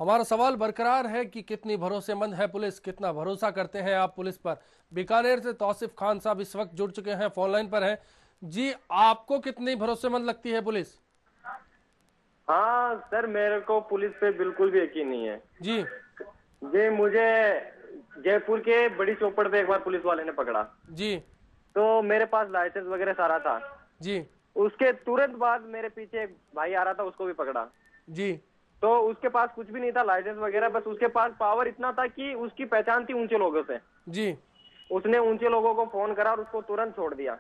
हमारा सवाल बरकरार है कि कितनी भरोसेमंद है पुलिस, कितना भरोसा करते हैं आप पुलिस पर। बीकानेर से तौसिफ खान साहब इस वक्त जुड़ चुके हैं, फोन लाइन पर हैं। जी, आपको कितनी भरोसेमंद लगती है पुलिस? हाँ सर, मेरे को पुलिस पे बिल्कुल भी यकीन नहीं है जी जी। मुझे जयपुर के बड़ी चौपड़ पे एक बार पुलिस वाले ने पकड़ा, जी तो मेरे पास लाइसेंस वगैरह सारा था। जी उसके तुरंत बाद मेरे पीछे एक भाई आ रहा था, उसको भी पकड़ा। जी तो उसके पास कुछ भी नहीं था लाइसेंस वगैरह, बस उसके पास पावर इतना था कि उसकी पहचान थी ऊंचे लोगों से। जी। उसने ऊंचे लोगों को फोन करा और उसको तुरंत छोड़ दिया।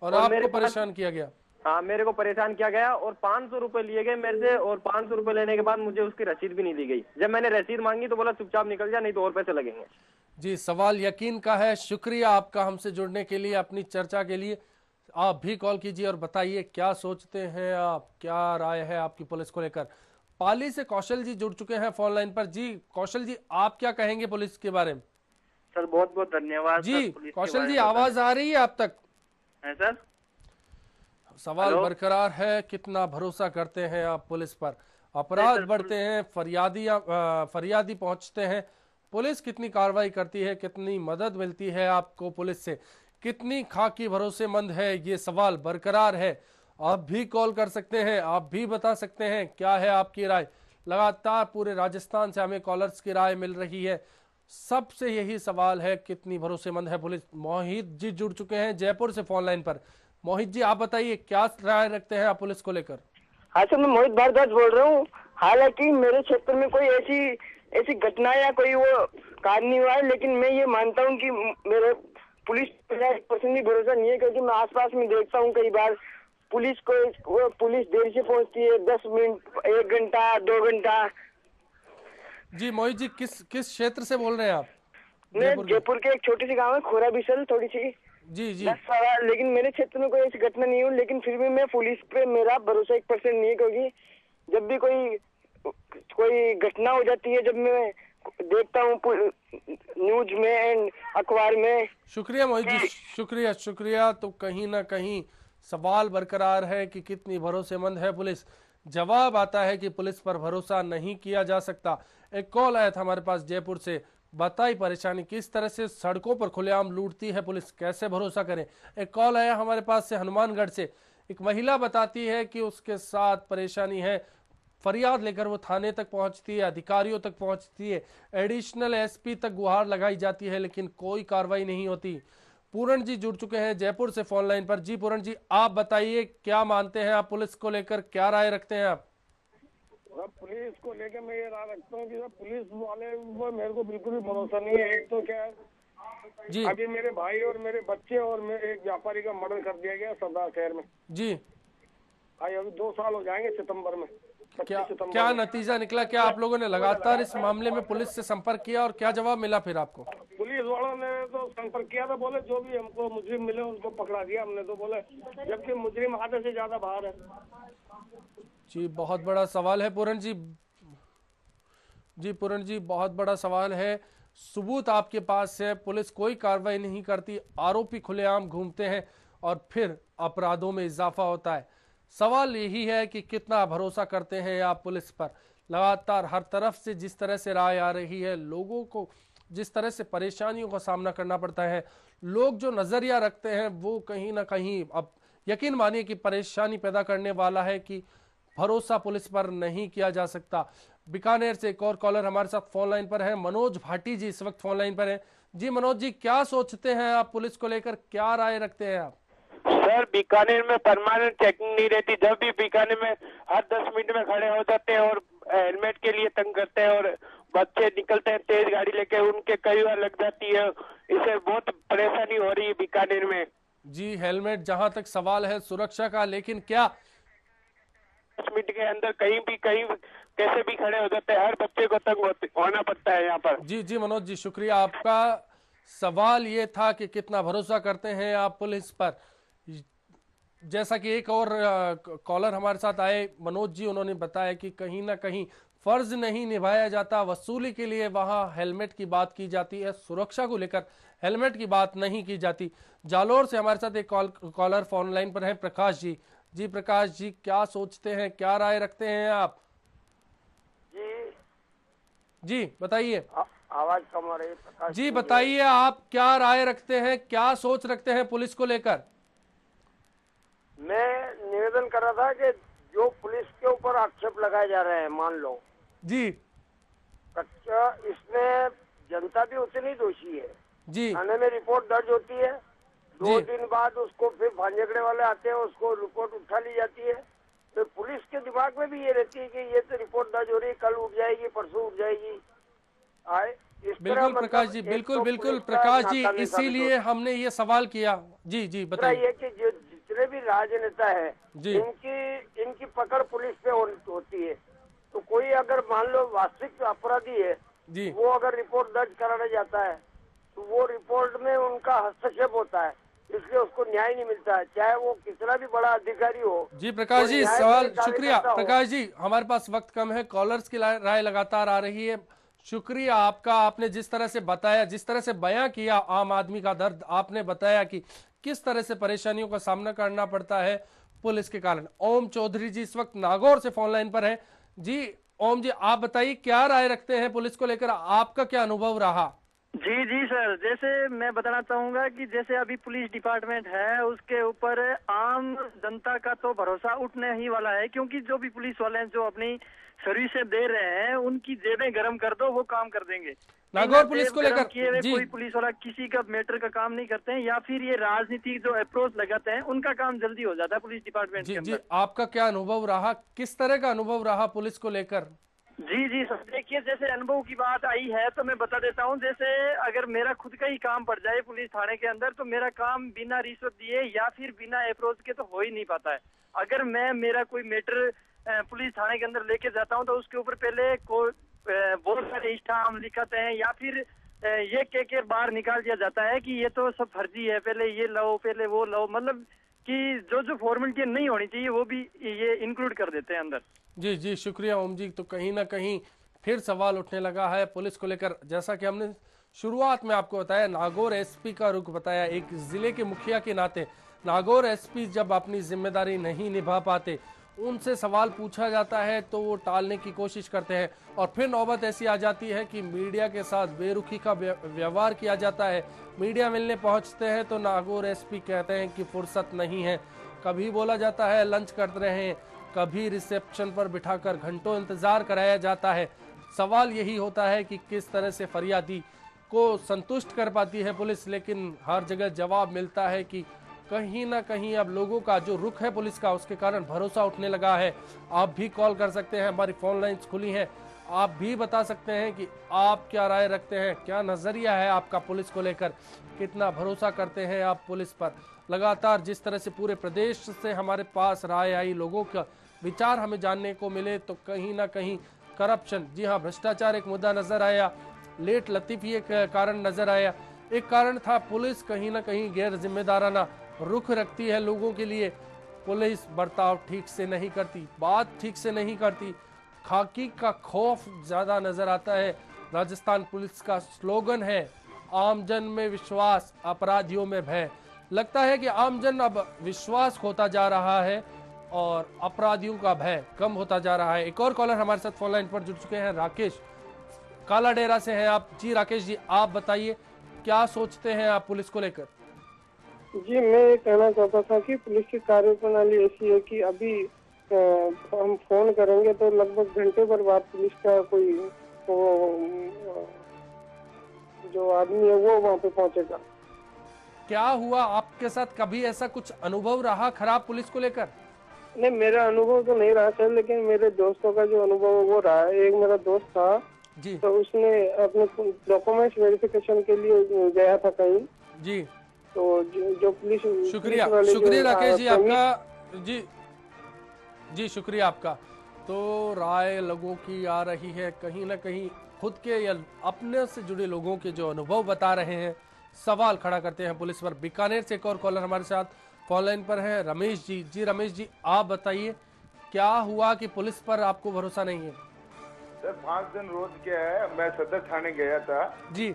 और और मेरे आपको पास, परेशान किया गया? हाँ, मेरे को परेशान किया गया और 500 रुपए लिए गए मेरे से। और 500 रुपए लेने के बाद मुझे उसकी रसीद भी नहीं दी गई। जब मैंने रसीद मांगी तो बोला चुपचाप निकल जा, नहीं तो और पैसे लगेंगे। जी, सवाल यकीन का है। शुक्रिया आपका हमसे जुड़ने के लिए, अपनी चर्चा के लिए। आप भी कॉल कीजिए और बताइए क्या सोचते हैं आप, क्या राय है आपकी पुलिस को लेकर। पाली से कौशल जी जुड़ चुके हैं फोन लाइन पर। जी कौशल जी, आप क्या कहेंगे पुलिस के बारे में? सर बहुत बहुत धन्यवाद जी सर, पुलिस के कौशल बारे जी, में बताने। आवाज आ रही है आप तक? है सर। सवाल हेलो। बरकरार है, कितना भरोसा करते हैं आप पुलिस पर? नहीं अपराध सर, बढ़ते हैं, फरियादी पहुंचते हैं, पुलिस कितनी कार्रवाई करती है, कितनी मदद मिलती है आपको पुलिस से, कितनी खाकी भरोसेमंद है, ये सवाल बरकरार है। आप भी कॉल कर सकते हैं, आप भी बता सकते हैं क्या है आपकी राय। लगातार पूरे राजस्थान से हमें कॉलर्स की राय मिल रही है। सबसे यही सवाल है, कितनी भरोसेमंद है पुलिस। मोहित जी जुड़ चुके हैं जयपुर से फोन लाइन पर। मोहित जी, आप बताइए क्या राय रखते हैं आप पुलिस को लेकर? हाँ सर, मैं मोहित भारद्वाज बोल रहा हूँ। हालांकि मेरे क्षेत्र में कोई ऐसी ऐसी घटना या कोई वो कार्य नहीं हुआ है, लेकिन मैं ये मानता हूँ कि मेरे पुलिस पर 1% भी भरोसा नहीं है, क्योंकि मैं आसपास में देखता हूँ कई बार पुलिस को वो पुलिस देर से पहुंचती है, 10 मिनट, 1 घंटा, 2 घंटा। जी मोहित जी, किस किस क्षेत्र से बोल रहे हैं आप? मैं जयपुर के? जयपुर के एक छोटी सी गाँव है खोरा बिसल, थोड़ी सी जी जी 10 सवाल, लेकिन मेरे क्षेत्र में कोई ऐसी घटना नहीं हुई। लेकिन फिर भी मैं पुलिस पे मेरा भरोसा 1% नहीं है, क्योंकि जब भी कोई कोई घटना हो जाती है, जब मैं देखता हूँ न्यूज में एंड अखबार में। शुक्रिया मोहित जी, शुक्रिया शुक्रिया। तो कहीं ना कहीं सवाल बरकरार है कि कितनी भरोसेमंद है पुलिस। जवाब आता है कि पुलिस पर भरोसा नहीं किया जा सकता। एक कॉल आया था हमारे पास जयपुर से, बताई परेशानी किस तरह से सड़कों पर खुलेआम लूटती है पुलिस, कैसे भरोसा करें। एक कॉल आया हमारे पास से हनुमानगढ़ से, एक महिला बताती है कि उसके साथ परेशानी है, फरियाद लेकर वो थाने तक पहुंचती है, अधिकारियों तक पहुंचती है, एडिशनल एसपी तक गुहार लगाई जाती है, लेकिन कोई कार्रवाई नहीं होती। पूरण जी जुड़ चुके हैं जयपुर से फोन लाइन पर। जी पूरण जी, आप बताइए क्या मानते हैं आप पुलिस को लेकर, क्या राय रखते हैं आप? पुलिस को लेकर मैं ये राय रखता हूँ कि पुलिस वाले वो मेरे को बिल्कुल भी भरोसा नहीं है। एक तो क्या है, जी अभी मेरे भाई और मेरे बच्चे और मेरे एक व्यापारी का मर्डर कर दिया गया सरदार शहर में। जी, अभी 2 साल हो जाएंगे सितंबर में, क्या 25 सितंबर क्या में। नतीजा निकला? क्या आप लोगों ने लगातार इस मामले में पुलिस से संपर्क किया और क्या जवाब मिला फिर आपको? पुलिस वालों ने तो संपर्क किया था, बोले जो भी हमको मुजरिम मिले उनको पकड़ा दिया हमने, तो बोले, जबकि मुजरिम आधे से ज्यादा बाहर है। जी बहुत बड़ा सवाल है पूरण जी। जी पूरण जी, बहुत बड़ा सवाल है। सबूत आपके पास है, पुलिस कोई कार्रवाई नहीं करती, आरोपी खुलेआम घूमते हैं और फिर अपराधों में इजाफा होता है। सवाल यही है कि कितना भरोसा करते हैं आप पुलिस पर। लगातार हर तरफ से जिस तरह से राय आ रही है, लोगों को जिस तरह से परेशानियों का सामना करना पड़ता है, लोग जो नजरिया रखते हैं वो कहीं ना कहीं अब यकीन मानिए कि परेशानी पैदा करने वाला है कि भरोसा पुलिस पर नहीं किया जा सकता। बीकानेर से एक और कॉलर हमारे साथ फोन लाइन पर है, मनोज भाटी जी इस वक्त फोन लाइन पर है। जी मनोज जी, क्या सोचते हैं आप पुलिस को लेकर, क्या राय रखते हैं आप? सर बीकानेर में परमानेंट चेकिंग नहीं रहती, जब भी बीकानेर में हर 10 मिनट में खड़े हो जाते हैं और हेलमेट के लिए तंग करते हैं, और बच्चे निकलते हैं तेज गाड़ी लेके, उनके कई बार लग जाती है। इससे बहुत परेशानी हो रही है बीकानेर में। जी हेलमेट जहां तक सवाल है सुरक्षा का, लेकिन क्या 10 मिनट के अंदर कहीं भी कहीं कैसे भी खड़े हो जाते हैं, हर बच्चे को तंग होना पड़ता है यहाँ पर। जी जी मनोज जी, शुक्रिया आपका। सवाल ये था कि कितना भरोसा करते हैं आप पुलिस पर। जैसा कि एक और कॉलर हमारे साथ आए मनोज जी, उन्होंने बताया कि कहीं ना कहीं फर्ज नहीं निभाया जाता, वसूली के लिए वहां हेलमेट की बात की जाती है, सुरक्षा को लेकर हेलमेट की बात नहीं की जाती। जालोर से हमारे साथ एक कॉलर फोन लाइन पर है, प्रकाश जी। जी प्रकाश जी, क्या सोचते हैं, क्या राय रखते हैं आप? जी जी बताइए। आवाज कम आ रही है प्रकाश जी बताइए, आप क्या राय रखते हैं, क्या सोच रखते हैं पुलिस को लेकर? मैं निवेदन कर रहा था कि जो पुलिस के ऊपर आक्षेप लगाए जा रहे हैं, मान लो जी कच्चा, इसमें जनता भी उतनी दोषी है। जी थाने में रिपोर्ट दर्ज होती है, जी 2 दिन बाद उसको फिर भांजगड़े वाले आते हैं, उसको रिपोर्ट उठा ली जाती है। तो पुलिस के दिमाग में भी ये रहती है कि ये तो रिपोर्ट दर्ज हो रही है, कल उठ जाएगी, परसों उठ जाएगी। आए इस तरह बिल्कुल मतलब प्रकाश जी, एक बिल्कुल तो बिल्कुल पुलिस का प्रकाश जी, नाकामी साबित इसीलिए हमने ये सवाल किया। जी जी दूसरा बताइए। ये कि जो जितने भी राजनेता है, जी। इनकी पकड़ पुलिस पे होती है। तो कोई अगर मान लो वास्तविक अपराधी है, जी वो अगर रिपोर्ट दर्ज कराने जाता है तो वो रिपोर्ट में उनका हस्तक्षेप होता है, इसलिए उसको न्याय नहीं मिलता है, चाहे वो कितना भी बड़ा अधिकारी हो। जी प्रकाश वो जी, न्याय सवाल के लिए शुक्रिया कार्यकर्ता हो। प्रकाश जी, हमारे पास वक्त कम है, कॉलर्स की राय लगातार आ रही है। शुक्रिया आपका, आपने जिस तरह से बताया, जिस तरह से बयां किया आम आदमी का दर्द, आपने बताया कि किस तरह से परेशानियों का सामना करना पड़ता है पुलिस के कारण। ओम चौधरी जी इस वक्त नागौर से फोन लाइन पर है। जी ओम जी, आप बताइए क्या राय रखते हैं पुलिस को लेकर, आपका क्या अनुभव रहा? जी जी सर, जैसे मैं बताना चाहूंगा कि जैसे अभी पुलिस डिपार्टमेंट है, उसके ऊपर आम जनता का तो भरोसा उठने ही वाला है, क्योंकि जो भी पुलिस वाले हैं जो अपनी सर्विसें दे रहे हैं, उनकी जेबें गरम कर दो, वो काम कर देंगे। नागौर पुलिस को लेकर किए हुए जी कोई पुलिस वाला किसी का मैटर का काम नहीं करते हैं, या फिर ये राजनीतिक जो अप्रोच लगाते हैं, उनका काम जल्दी हो जाता है पुलिस डिपार्टमेंट के जी जी, अंदर। आपका क्या अनुभव रहा, किस तरह का अनुभव रहा पुलिस को लेकर? जी जी सर, देखिए जैसे अनुभव की बात आई है तो मैं बता देता हूँ। जैसे अगर मेरा खुद का ही काम पड़ जाए पुलिस थाने के अंदर, तो मेरा काम बिना रिश्वत दिए या फिर बिना अप्रोच के तो हो ही नहीं पाता है। अगर मैं मेरा कोई मैटर पुलिस थाने के अंदर लेके जाता हूँ, तो उसके ऊपर पहले बहुत सारे स्टाम्प लिखाते हैं, या फिर ये कह के बाहर निकाल दिया जाता है कि ये तो सब फर्जी है, पहले ये लो पहले वो लो, मतलब कि जो जो फॉर्मेलिटी नहीं होनी चाहिए वो भी ये इंक्लूड कर देते हैं अंदर। जी जी शुक्रिया ओम जी। तो कहीं ना कहीं फिर सवाल उठने लगा है पुलिस को लेकर। जैसा कि हमने शुरुआत में आपको बताया, नागौर एसपी का रुख बताया, एक जिले के मुखिया के नाते नागौर एसपी जब अपनी जिम्मेदारी नहीं निभा पाते, उनसे सवाल पूछा जाता है तो वो टालने की कोशिश करते हैं, और फिर नौबत ऐसी आ जाती है कि मीडिया के साथ बेरुखी का व्यवहार किया जाता है। मीडिया मिलने पहुंचते हैं तो नागौर एसपी कहते हैं कि फुर्सत नहीं है। कभी बोला जाता है लंच कर रहे हैं, कभी रिसेप्शन पर बिठाकर घंटों इंतजार कराया जाता है। सवाल यही होता है कि किस तरह से फरियादी को संतुष्ट कर पाती है पुलिस, लेकिन हर जगह जवाब मिलता है कि कहीं ना कहीं अब लोगों का जो रुख है पुलिस का, उसके कारण भरोसा उठने लगा है। आप भी कॉल कर सकते हैं, हमारी फोन लाइंस खुली हैं, आप भी बता सकते हैं कि आप क्या राय रखते हैं, क्या नजरिया है आपका पुलिस को लेकर, कितना भरोसा करते हैं आप पुलिस पर। लगातार जिस तरह से पूरे प्रदेश से हमारे पास राय आई, लोगों का विचार हमें जानने को मिले, तो कहीं ना कहीं करप्शन, जी हाँ, भ्रष्टाचार एक मुद्दा नजर आया, लेट लतीफी एक कारण नजर आया, एक कारण था पुलिस कहीं ना कहीं गैर जिम्मेदाराना रुख रखती है लोगों के लिए, पुलिस बर्ताव ठीक से नहीं करती, बात ठीक से नहीं करती, खाकी का खौफ ज्यादा नजर आता है। राजस्थान पुलिस का स्लोगन है आमजन में विश्वास, अपराधियों में भय। लगता है कि आमजन अब विश्वास खोता जा रहा है और अपराधियों का भय कम होता जा रहा है। एक और कॉलर हमारे साथ फोन लाइन पर जुड़ चुके हैं, राकेश काला डेरा से हैं आप। जी राकेश जी, आप बताइए क्या सोचते हैं आप पुलिस को लेकर? जी, मैं ये कहना चाहता था कि पुलिस की कार्यप्रणाली ऐसी है कि अभी हम फोन करेंगे तो लगभग घंटे भर बाद पुलिस का कोई जो आदमी है वो वहाँ पे पहुँचेगा। क्या हुआ आपके साथ, कभी ऐसा कुछ अनुभव रहा खराब पुलिस को लेकर? नहीं, मेरा अनुभव तो नहीं रहा सर, लेकिन मेरे दोस्तों का जो अनुभव है वो रहा है। एक मेरा दोस्त था जी, तो उसने अपने डॉक्यूमेंट्स वेरिफिकेशन के लिए गया था कहीं जी, तो जो पुलिस शुक्रिया वाले शुक्रिया जो राकेश जी प्रेमी- आपका। जी जी शुक्रिया आपका। तो राय लोगों की आ रही है, कहीं ना कहीं खुद के या अपने से जुड़े लोगों के जो अनुभव बता रहे हैं, सवाल खड़ा करते हैं पुलिस पर। बीकानेर से एक और कॉलर हमारे साथ फोन लाइन पर है, रमेश जी। जी रमेश जी, आप बताइए क्या हुआ कि पुलिस पर आपको भरोसा नहीं है? सर 5 दिन रोज क्या है, मैं सदर थाने गया था जी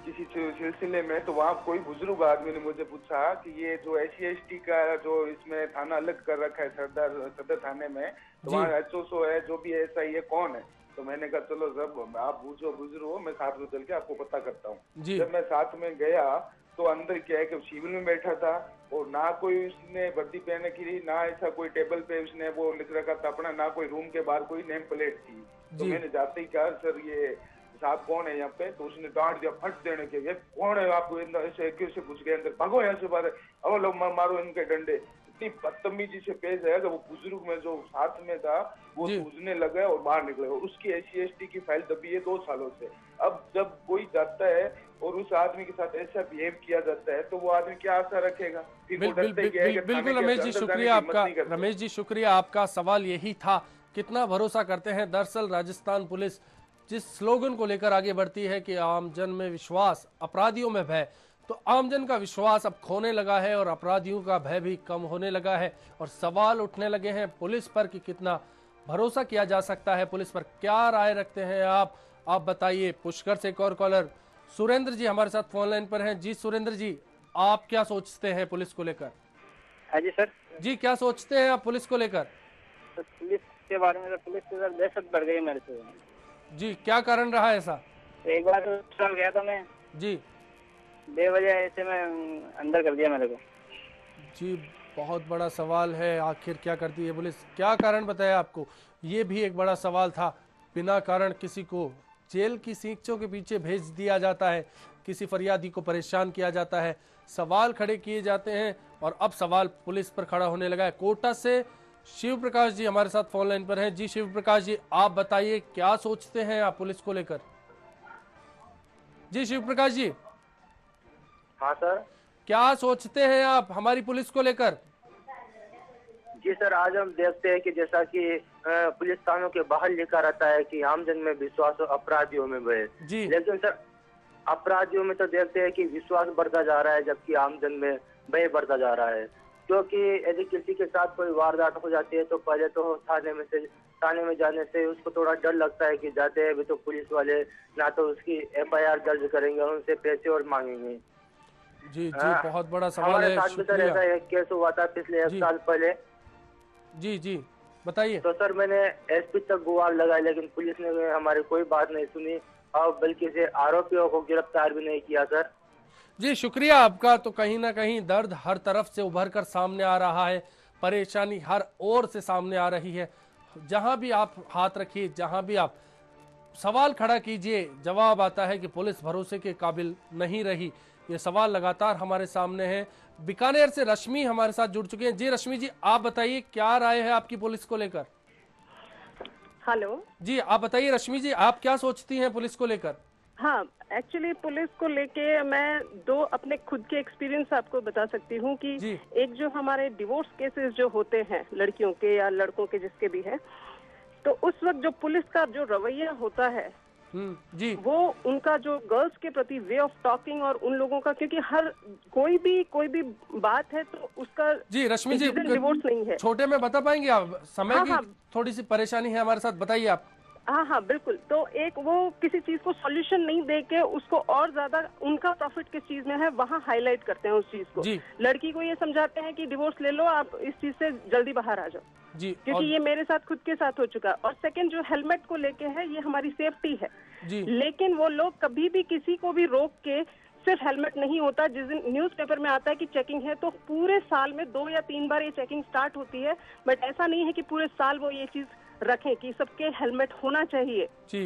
किसी सिलसिले में, तो वहाँ कोई बुजुर्ग आदमी ने मुझे पूछा कि ये जो SC/ST का जो इसमें थाना अलग कर रखा है सदर थाने में, तो जी। वहाँ HOSO है, जो भी SI है, कौन है? तो मैंने कहा चलो सब आप पूछो गुजरो हो, मैं साथ में चल के आपको पता करता हूँ। जी। जब मैं साथ में गया तो अंदर क्या है कि सिविल में बैठा था और ना कोई उसने वर्दी पहने की, ना ऐसा कोई टेबल पे उसने वो लिख रखा था अपना, ना कोई रूम के बाहर कोई नेम प्लेट थी। तो जी। मैंने जाते ही कहा सर ये साहब कौन है यहाँ पे, तो उसने डांट दिया फट देने के, ये कौन है आपको ऐसे क्यों से पूछ गए अंदर, भागो यहाँ से बाहर, अब लोग मारो इनके डंडे। इतनी बदतमीजी से पेश है कि वो बुजुर्ग में जो साथ में था वो सूझने लगा और बाहर निकले। और उसकी SC/ST की फाइल दबी है 2 सालों से। अब जब कोई जाता है और उस आदमी के साथ ऐसा बिहेव किया जाता है तो वो आदमी क्या आशा रखेगा? बिल्कुल रमेश जी, शुक्रिया आपका। रमेश जी शुक्रिया आपका। सवाल यही था, कितना भरोसा करते हैं। दरअसल राजस्थान पुलिस जिस स्लोगन को लेकर आगे बढ़ती है कि आमजन में विश्वास, अपराधियों में भय, तो आमजन का विश्वास अब खोने लगा है और अपराधियों का भय भी कम होने लगा है और सवाल उठने लगे हैं पुलिस पर कि कितना भरोसा किया जा सकता है पुलिस पर। क्या राय रखते हैं आप बताइए। पुष्कर से एक और कॉलर सुरेंद्र जी हमारे साथ फोन लाइन पर हैं। जी सुरेंद्र जी, आप क्या सोचते हैं पुलिस को लेकर? हाँ जी सर। जी क्या सोचते हैं आप पुलिस को लेकर? तो पुलिस के बारे में, पुलिस से सर दहशत बढ़ गई मेरे से। जी, क्या कारण रहा ऐसा? एक बार तो गया था मैं जी, बेवजह ऐसे में अंदर कर दिया मेरे को। जी, बहुत बड़ा सवाल है, आखिर क्या करती है पुलिस, क्या कारण बताया आपको? ये भी एक बड़ा सवाल था। बिना कारण किसी को जेल की सींचों के पीछे भेज दिया जाता है, किसी फरियादी को परेशान किया जाता है, सवाल खड़े किए जाते हैं और अब सवाल पुलिस पर खड़ा होने लगा है। कोटा से शिव प्रकाश जी हमारे साथ फोन लाइन पर हैं। जी शिव प्रकाश जी, आप बताइए क्या सोचते हैं आप पुलिस को लेकर? जी शिव प्रकाश जी। हाँ सर। क्या सोचते हैं आप हमारी पुलिस को लेकर? जी सर, आज हम देखते हैं कि जैसा कि पुलिस थानों के बाहर लिखा रहता है कि आमजन में विश्वास और अपराधियों में भय। जी। लेकिन सर अपराधियों में तो देखते हैं कि विश्वास बढ़ता जा रहा है जबकि आमजन में भय बढ़ता जा रहा है। क्योंकि यदि किसी के साथ कोई वारदात हो जाती है तो पहले तो थाने में जाने से उसको थोड़ा डर लगता है कि जाते हैं भी तो पुलिस वाले ना तो उसकी FIR दर्ज करेंगे, उनसे पैसे और मांगेंगे। जी, बहुत बड़ा सवाल हमारे है। साथ भी सर ऐसा एक केस हुआ था पिछले 1 साल पहले। जी बताइए। तो सर मैंने SP तक गुहार लगाई लेकिन पुलिस ने हमारी कोई बात नहीं सुनी और बल्कि से आरोपियों को गिरफ्तार भी नहीं किया सर। जी शुक्रिया आपका। तो कहीं ना कहीं दर्द हर तरफ से उभर कर सामने आ रहा है, परेशानी हर ओर से सामने आ रही है। जहां भी आप हाथ रखिए, जहां भी आप सवाल खड़ा कीजिए, जवाब आता है कि पुलिस भरोसे के काबिल नहीं रही। ये सवाल लगातार हमारे सामने है। बीकानेर से रश्मि हमारे साथ जुड़ चुके हैं। जी रश्मि जी, आप बताइए क्या राय है आपकी पुलिस को लेकर? हेलो जी, आप बताइए रश्मि जी, आप क्या सोचती हैं पुलिस को लेकर? हाँ, एक्चुअली पुलिस को लेके मैं 2 अपने खुद के एक्सपीरियंस आपको बता सकती हूँ कि एक जो हमारे डिवोर्स केसेस जो होते हैं लड़कियों के या लड़कों के जिसके भी है, तो उस वक्त जो पुलिस का जो रवैया होता है जी, वो उनका जो गर्ल्स के प्रति वे ऑफ टॉकिंग और उन लोगों का, क्योंकि हर कोई भी बात है तो उसका जी रश्मि जी डिवोर्स नहीं है। छोटे में बता पाएंगे आप? समय की थोड़ी सी परेशानी है हमारे साथ, बताइए आप। हाँ बिल्कुल। तो एक वो किसी चीज को सॉल्यूशन नहीं देके उसको और ज्यादा उनका प्रॉफिट किस चीज में है वहाँ हाईलाइट करते हैं उस चीज को। लड़की को ये समझाते हैं कि डिवोर्स ले लो, आप इस चीज से जल्दी बाहर आ जाओ जी, क्योंकि ये मेरे साथ खुद के साथ हो चुका। और सेकंड जो हेलमेट को लेके है, ये हमारी सेफ्टी है जी। लेकिन वो लोग कभी भी किसी को भी रोक के, सिर्फ हेलमेट नहीं होता, जिस दिन न्यूज़पेपर में आता है कि चेकिंग है तो पूरे साल में 2 या 3 बार ये चेकिंग स्टार्ट होती है। बट ऐसा नहीं है कि पूरे साल वो ये चीज रखें कि सबके हेलमेट होना चाहिए जी,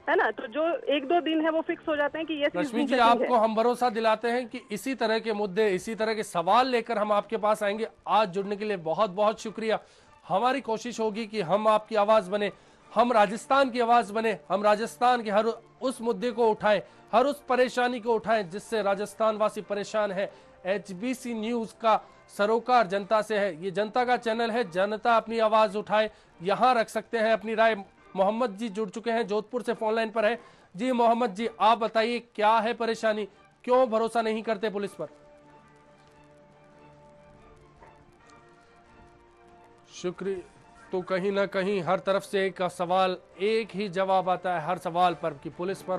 है ना। तो जो 1-2 दिन है वो फिक्स हो जाते हैं कि ये रश्मि जी, आपको हम भरोसा दिलाते हैं कि इसी तरह के मुद्दे, इसी तरह के सवाल लेकर हम आपके पास आएंगे। आज जुड़ने के लिए बहुत बहुत शुक्रिया। हमारी कोशिश होगी कि हम आपकी आवाज बने, हम राजस्थान की आवाज बने, हम राजस्थान के हर उस मुद्दे को उठाएं, हर उस परेशानी को उठाएं जिससे राजस्थान वासी परेशान है। HBC न्यूज का सरोकार जनता से है, ये जनता का चैनल है, जनता अपनी आवाज उठाए, यहाँ रख सकते हैं अपनी राय। मोहम्मद जी जुड़ चुके हैं, जोधपुर से फोन लाइन पर है। जी मोहम्मद जी, आप बताइए क्या है परेशानी, क्यों भरोसा नहीं करते पुलिस पर? शुक्रिया। तो कहीं ना कहीं हर तरफ से एक सवाल, एक ही जवाब आता है हर सवाल पर कि पुलिस पर